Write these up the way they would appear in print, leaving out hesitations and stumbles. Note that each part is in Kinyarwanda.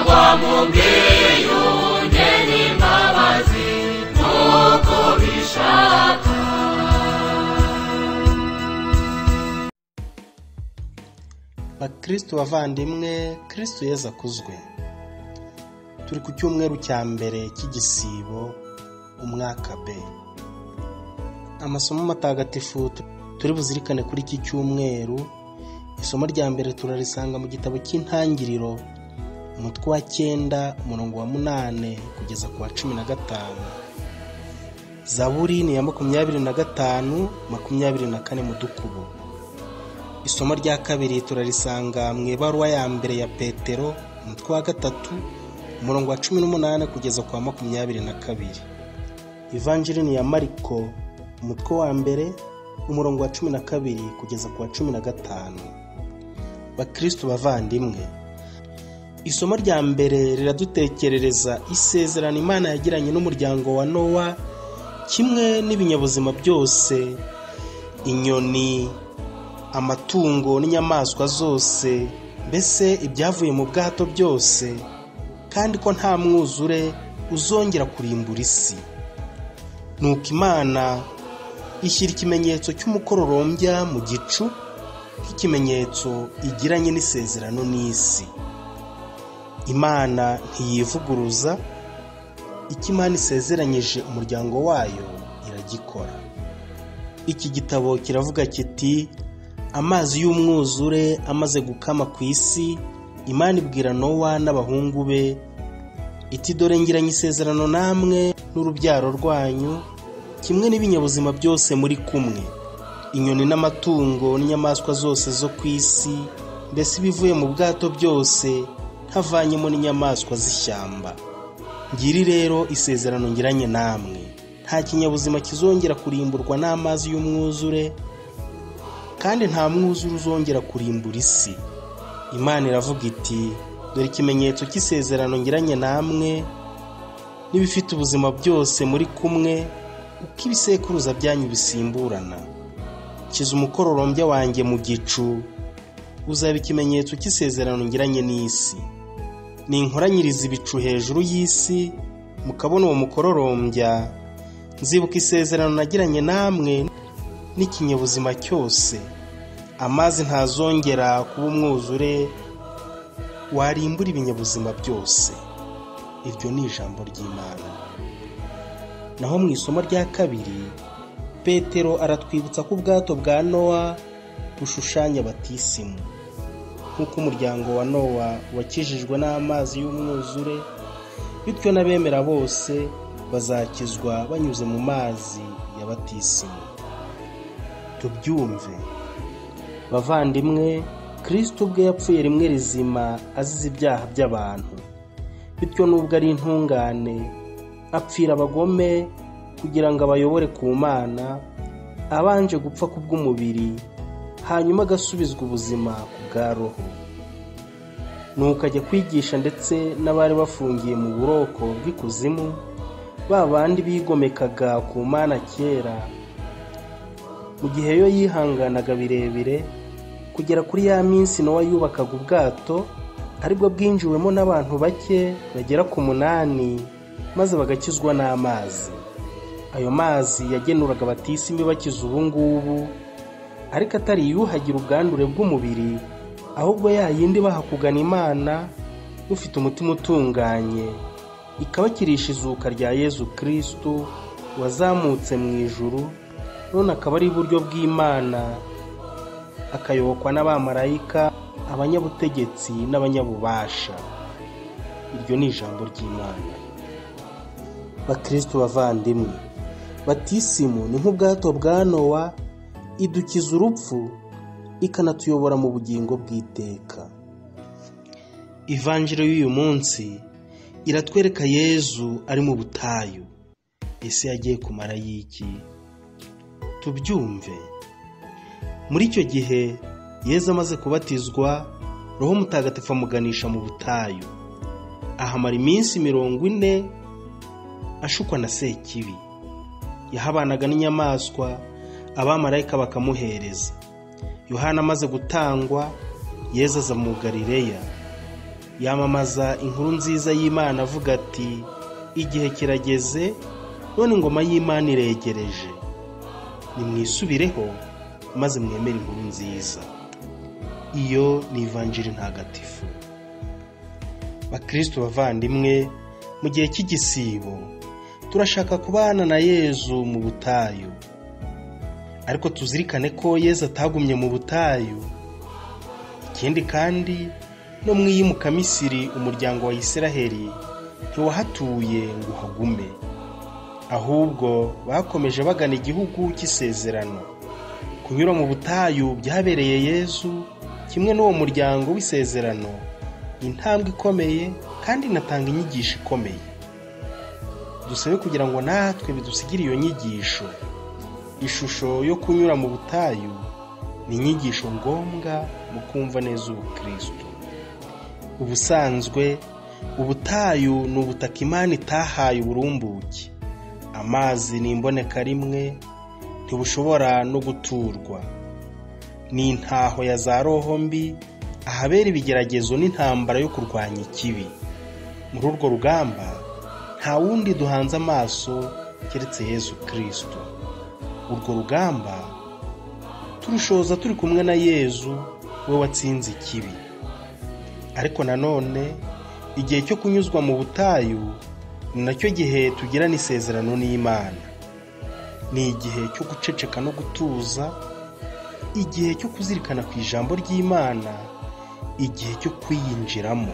bagwa mu bwiyunge n'imbabazi nk'uko bishaka. Bakristo bavandimwe, Kristo Yezu akuzwe. Turi ku cyumweru cya mbere cy'igisibo umwaka B. Amasomo matagatifu turi buzirikane kuri iki cyumweru, isomo rya mbere turarisanga mu gitabo cy'intangiriro umutwe wa 9 umurongo wa 8 kugeza ku wa 15. Zaburi ni ya 25 24 mu dukubo. Isomo rya kabiri turarisanga mu ibaruwa ya mbere ya Petero umutwe wa 3 umurongo wa 18 kugeza ku wa 22. Ivanjili ni ya Mariko umutwe wa mbere umurongo wa 12 kugeza ku wa 15. Bakristo bavandimwe, isomo rya mbere riradutekerereza isezerano Imana yagiranye n'umuryango wa Nowa, kimwe n'ibinyabuzima byose, inyoni, amatungo n'inyamaswa zose, mbese ibyavuye mu bwato byose, kandi ko nta mwuzure uzongera kurimbura isi. Nuko Imana ishyira ikimenyetso cy'umukororombya mu gicu nk'ikimenyetso igiranye n'isezerano n'isi. Imana ntiyivuguruza, icyo Imana isezeranyije umuryango wayo iragikora. Iki gitabo kiravuga kiti, amazi y'umwuzure amaze gukama ku isi, Imana ibwira Nowa n'abahungu be iti, dore ngiranye isezerano namwe n'urubyaro rwanyu, kimwe n'ibinyabuzima byose muri kumwe, inyoni n'amatungo n'inyamaswa zose zo ku isi, mbese ibivuye mu bwato byose, ntavanyemo n'inyamaswa z'ishyamba. Ngiri rero isezerano ngiranye namwe, nta kinyabuzima kizongera kurimburwa n'amazi y'umwuzure, kandi nta mwuzure uzongera kurimbura isi. Imana iravuga iti, dore ikimenyetso cy'isezerano ngiranye namwe n'ibifite ubuzima byose muri kumwe, uko ibisekuruza byanyu bisimburana. Kiza umukororombya wanjye mu gicu, uzaba ikimenyetso cy'isezerano ngiranye n'isi. Ninkoranyiriza ibicu hejuru y'isi, mukabona uwo mukororombya, nzibuka isezerano nagiranye namwe n'ikinyabuzima cyose. Amazi ntazongera kuba umwuzure warimbura ibinyabuzima byose. Iryo ni ijambo ry'Imana. Naho mu isomo rya kabiri, Petero aratwibutsa ko ubwato bwa Nowa bushushanya batisimu. Nk'uko umuryango wa Nowa wakijijwe n'amazi y'umwuzure, bityo n'abemera bose bazakizwa banyuze mu mazi ya batisimu. Tubyumve bavandimwe, Kristo ubwe yapfuye rimwe rizima azize ibyaha by'abantu, bityo nubwo ari intungane apfira abagome kugira ngo abayobore ku Mana, abanje gupfa ku bw'umubiri, hanyuma agasubizwa ubuzima ku bwa roho. Nuko ajya kwigisha ndetse n'abari bafungiye mu buroko bw'ikuzimu, ba bandi bigomekaga ku Mana kera, mu gihe yo yihanganaga birebire kugera kuri ya minsi Nowa yubakaga ubwato, aribwo bwinjiwemo n'abantu bake bagera ku 8, maze bagakizwa n'amazi. Ayo mazi yagenuraga batisimu bakiza ubu ngubu, ariko atari yuhagira ubwandure bw'umubiri, ahubwo yayindi bahakugana Imana ufite umutima utunganye, ikabakirisha izuka rya Yezu Kristo wazamutse mu ijuru, none akaba ari iburyo bw'Imana, akayobokwa n'abamarayika, abanyabutegetsi n'abanyabubasha. Iryo ni ijambo ry'Imana. Bakristo bavandimwe, batisimu ni nk'ubwato bwa Nowa, idukiza urupfu ikanatuyobora mu bugingo bw'iteka. Ivanjili y'uyu munsi iratwereka Yezu ari mu butayu. Ese yagiye kumara y'iki? Tubyumve. Muri icyo gihe Yezu amaze kubatizwa, Roho Mutagatifu amuganisha mu butayu, ahamara iminsi 40 ashukwa na Sekibi. Yahabanaga n'inyamaswa, abamarayika bakamuhereza. Yohana amaze gutangwa, Yezu aza mu Galileya. yamamaza inkuru nziza y'Imana avuga ati igihe kirageze none ingoma y'Imana iregereje, nimwisubireho maze mwemere inkuru nziza. Iyo ni ivanjiri ntagatifu. Bakristo bavandimwe, mu gihe cy'igisibo turashaka kubana na Yezu mu butayu, ariko tuzirikane ko Yezu atagumye mu butayu. Ikindi kandi no mu iyimuka Misiri umuryango wa Isiraheli ntiwahatuye ngo uhagume, ahubwo bakomeje bagana igihugu cy'isezerano. Kunyura mu butayu byabereye Yezu kimwe n'uwo muryango w'isezerano intambwe ikomeye kandi inatanga inyigisho ikomeye. Dusabe kugira ngo natwe bidusigire iyo nyigisho. Ishusho yo kunyura mu butayu ni inyigisho ngombwa mu kumva neza ubukristo. Ubusanzwe ubutayu ni ubutaka Imana itahaye uburumbuke. Amazi ni imboneka rimwe, ntibushobora no guturwa. Ni intaho ya za roho mbi, ahabera ibigeragezo n'intambara yo kurwanya ikibi. Muri urwo rugamba nta wundi duhanze amaso keretse Yesu Kristo. Urwo rugamba turushoza turi kumwe na Yezu, we watsinze ikibi. Ariko nanone igihe cyo kunyuzwa mu butayu ni nacyo gihe tugira n'isezerano n'Imana. Ni igihe cyo guceceka no gutuza, igihe cyo kuzirikana ku ijambo ry'Imana, igihe cyo kwiyinjiramo.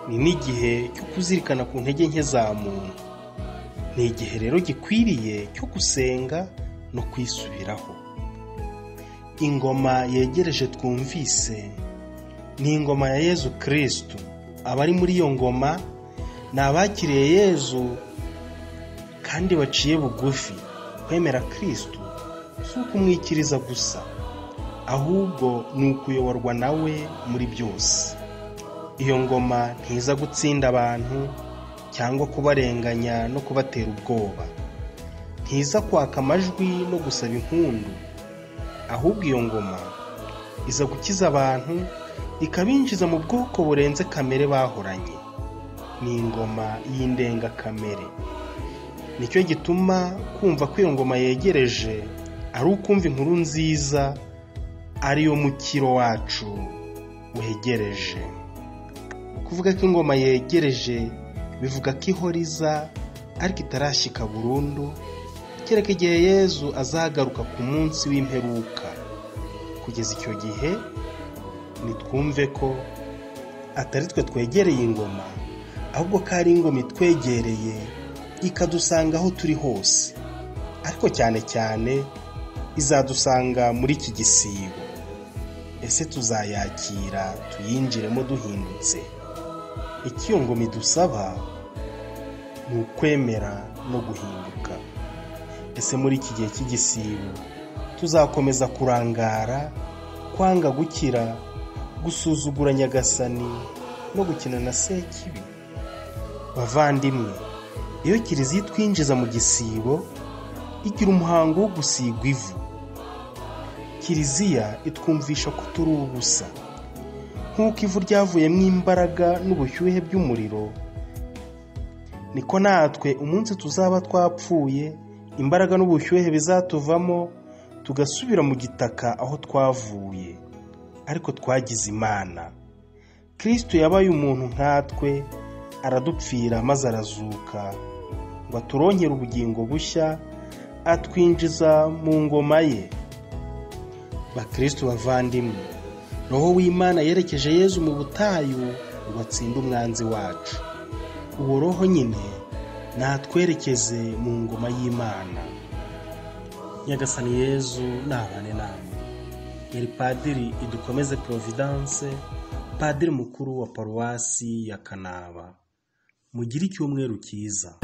Ni n'igihe cyo kuzirikana ku ntege nke za muntu. Ni igihe rero gikwiriye cyo gusenga no kwisubiraho. Ingoma yegereje twumvise ni ingoma ya Yezu Kristo. Abari muri iyo ngoma ni abakiriye Yezu kandi baciye bugufi. Kwemera Kristo si ukumwikiriza gusa, ahubwo ni ukuyoborwa nawe muri byose. Iyo ngoma ntiza gutsinda abantu cyangwa kubarenganya no kubatera ubwoba. Ntiza kwaka amajwi no gusaba impundu, ahubwo iyo ngoma iza gukiza abantu, ikabinjiza mu bwoko burenze kamere bahoranye. Ni ingoma y'indengakamere. Nicyo gituma kumva ko iyo ngoma yegereje ari ukumva inkuru nziza, ariyo mukiro wacu wegereje. Kuvuga ko ingoma yegereje bivuga ko ihoriza ariko itarashyika burundu, kereka igihe Yezu azagaruka ku munsi w'imperuka. Kugeza icyo gihe nitwumve ko atari twe twegereye ingoma, ahubwo ko ari ingoma itwegereye ikadusanga aho turi hose. Ariko cyane cyane izadusanga muri iki gisibo. Ese tuzayakira tuyinjiremo duhindutse? Icyo ngoma idusaba ni ukwemera no guhinduka. Ese muri iki gihe cy'igisibo tuzakomeza kurangara, kwanga gukira, gusuzugura Nyagasani no gukina na Sekibi? Bavandimwe, iyo Kiliziya twinjiza mu gisibo igira umuhango wo gusigwa ivu. Kiliziya itwumvisha ko turi ubusa. Nk'uko ivu ryavuyemo imbaraga n'ubushyuhe by'umuriro, niko natwe umunsi tuzaba twapfuye imbaraga n'ubushyuhe bizatuvamo, tugasubira mu gitaka aho twavuye. Ariko twagize Imana. Kristo yabaye umuntu nkatwe, aradupfira maze arazuka ngo aturonkere ubugingo bushya, atwinjiza mu ngoma ye. Bakristo bavandimwe, Roho w'Imana yerekeje Yezu mu butayu ngo atsinde umwanzi wacu. Uwo Roho nyine natwerekeze mu ngoma y'Imana. Nyagasani Yezu nabane namwe. Yari Padiri Idukomeze Providence, Padiri mukuru wa Paruwasi ya Kanaba. Mugire icyumweru cyiza.